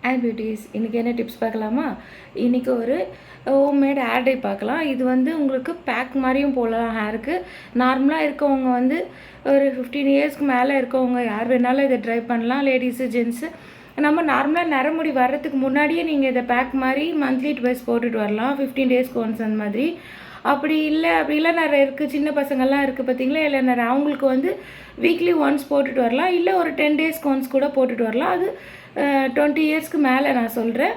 Hi beauties, இன்றைக்கி என்ன tips பார்க்கலாமா? இன்றைக்கி ஒரு ஹோம்மேட் ஹேர் டை பார்க்கலாம். இது வந்து உங்களுக்கு பேக் மாதிரியும் போடலாம் ஹேருக்கு. நார்மலாக இருக்கவங்க வந்து ஒரு 15 இயர்ஸ்க்கு மேலே இருக்கவங்க யார் வேணாலும் இதை ட்ரை பண்ணலாம். Ladies, gents. நம்ம நார்மலாக நரமுடி வர்றதுக்கு முன்னாடியே நீங்கள் இதை பேக் மாதிரி மந்த்லி ட்வைஸ் போட்டுட்டு வரலாம். 15 டேஸ்க்கு ஒன்ஸ் அந்த மாதிரி. அப்படி இல்லை இளநரை இருக்குது, சின்ன பசங்கள்லாம் இருக்குது பார்த்தீங்களா, இளநரை, அவங்களுக்கு வந்து வீக்லி ஒன்ஸ் போட்டுட்டு வரலாம். இல்லை ஒரு 10 டேஸ்க்கு ஒன்ஸ் கூட போட்டுட்டு வரலாம். அது 20 இயர்ஸ்க்கு மேலே நான் சொல்கிறேன்.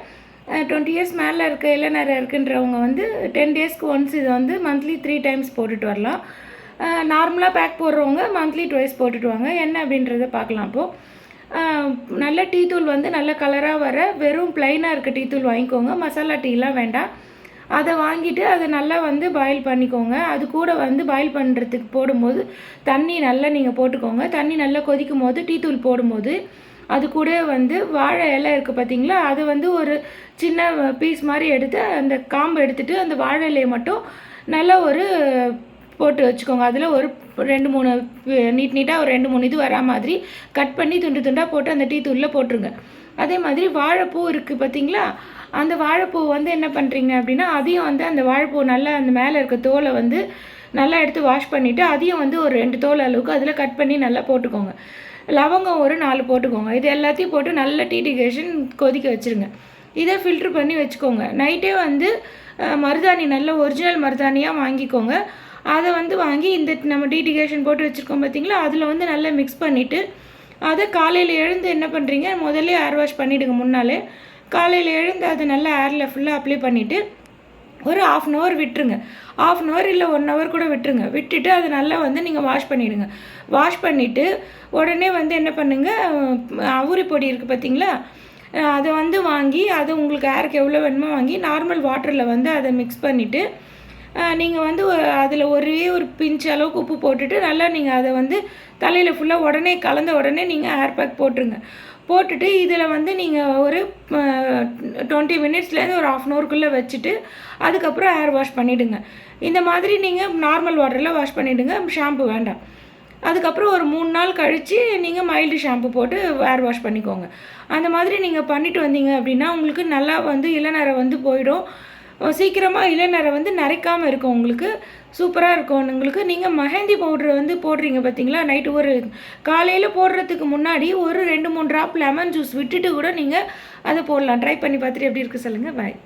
20 இயர்ஸ் மேலே இருக்க இளநரை இருக்குன்றவங்க வந்து 10 டேஸ்க்கு ஒன்ஸ் இதை வந்து மந்த்லி 3 டைம்ஸ் போட்டுட்டு வரலாம். நார்மலாக பேக் போடுறவங்க மந்த்லி ட்வைஸ் போட்டுட்டு வாங்க. என்ன அப்படின்றத பார்க்கலாம். இப்போது நல்ல டீ தூள் வந்து நல்ல கலராக வர வெறும் ப்ளைனாக இருக்க டீ தூள் வாங்கிக்கோங்க. மசாலா டீலாம் வேண்டாம். அதை வாங்கிட்டு அதை நல்லா வந்து பாயில் பண்ணிக்கோங்க. அது கூட வந்து பாயில் பண்ணுறதுக்கு போடும்போது தண்ணி நல்லா நீங்கள் போட்டுக்கோங்க. தண்ணி நல்லா கொதிக்கும் போது டீ தூள் போடும்போது அது கூட வந்து வாழை இலை இருக்குது பார்த்தீங்களா, அதை வந்து ஒரு சின்ன பீஸ் மாதிரி எடுத்து அந்த காம்பு எடுத்துகிட்டு அந்த வாழை இலையை மட்டும் நல்லா ஒரு போட்டு வச்சுக்கோங்க. அதில் ஒரு 2-3 நீட்டாக ஒரு 2-3 இது வரா மாதிரி கட் பண்ணி துண்டு துண்டாக போட்டு அந்த டீ தூளில் போட்டுருங்க. அதே மாதிரி வாழைப்பூ இருக்குது பார்த்தீங்களா, அந்த வாழைப்பூ வந்து என்ன பண்ணுறீங்க அப்படின்னா, அதையும் வந்து அந்த வாழைப்பூ நல்லா அந்த மேலே இருக்க தோலை வந்து நல்லா எடுத்து வாஷ் பண்ணிவிட்டு அதையும் வந்து ஒரு 2 தோல் அளவுக்கு அதில் கட் பண்ணி நல்லா போட்டுக்கோங்க. லவங்கம் ஒரு 4 போட்டுக்கோங்க. இது எல்லாத்தையும் போட்டு நல்ல டீ டிகேஷன் கொதிக்க வச்சுருங்க. இதை ஃபில்ட்ரு பண்ணி வச்சுக்கோங்க. நைட்டே வந்து மருதாணி நல்ல ஒரிஜினல் மருதாணியாக வாங்கிக்கோங்க. அதை வந்து வாங்கி இந்த நம்ம டீ டிகேஷன் போட்டு வச்சுருக்கோம் பார்த்தீங்களா, அதில் வந்து நல்லா மிக்ஸ் பண்ணிவிட்டு அதை காலையில் எழுந்து என்ன பண்ணுறீங்க, முதல்ல ஹேர் வாஷ் பண்ணிவிடுங்க. முன்னாலே காலையில் எழுந்து அதை நல்லா ஹேரில் ஃபுல்லாக அப்ளை பண்ணிவிட்டு ஒரு 1/2 அன் ஹவர் விட்டுருங்க. 1/2 அன் ஹவர் இல்லை 1 ஹவர் கூட விட்டுருங்க. விட்டுட்டு அதை நல்லா வந்து நீங்கள் வாஷ் பண்ணிவிடுங்க. வாஷ் பண்ணிவிட்டு உடனே வந்து என்ன பண்ணுங்கள், அவுரி பொடி இருக்குது பார்த்தீங்களா, அதை வந்து வாங்கி அதை உங்களுக்கு ஹேருக்கு எவ்வளோ வேணுமோ வாங்கி நார்மல் வாட்டரில் வந்து அதை மிக்ஸ் பண்ணிவிட்டு நீங்கள் வந்து அதில் ஒரே ஒரு பிஞ்ச் அளவுக்கு உப்பு போட்டுட்டு நல்லா நீங்கள் அதை வந்து தலையில் ஃபுல்லாக உடனே கலந்த உடனே நீங்கள் ஹேர் பேக் போட்டுருங்க. போட்டுட்டு இதில் வந்து நீங்கள் ஒரு 20 மினிட்ஸ்லேருந்து ஒரு 1/2 அன் ஹவருக்குள்ளே வச்சுட்டு அதுக்கப்புறம் ஹேர் வாஷ் பண்ணிவிடுங்க. இந்த மாதிரி நீங்கள் நார்மல் வாட்டரில் வாஷ் பண்ணிவிடுங்க, ஷாம்பு வேண்டாம். அதுக்கப்புறம் ஒரு 3 நாள் கழித்து நீங்கள் மைல்டு ஷாம்பு போட்டு ஹேர் வாஷ் பண்ணிக்கோங்க. அந்த மாதிரி நீங்கள் பண்ணிவிட்டு வந்தீங்க அப்படின்னா உங்களுக்கு நல்லா வந்து இளநரை வந்து போயிடும். சீக்கிரமாக இளநரை வந்து நரைக்காமல் இருக்கும். உங்களுக்கு சூப்பராக இருக்கும். உங்களுக்கு நீங்கள் மெஹந்தி பவுட்ரு வந்து போடுறீங்க பார்த்தீங்களா, நைட்டு ஒரு காலையில் போடுறதுக்கு முன்னாடி ஒரு 2-3 ட்ராப் லெமன் ஜூஸ் விட்டுட்டு கூட நீங்கள் அதை போடலாம். ட்ரை பண்ணி பார்த்துட்டு எப்படி இருக்குது சொல்லுங்கள். பாய்.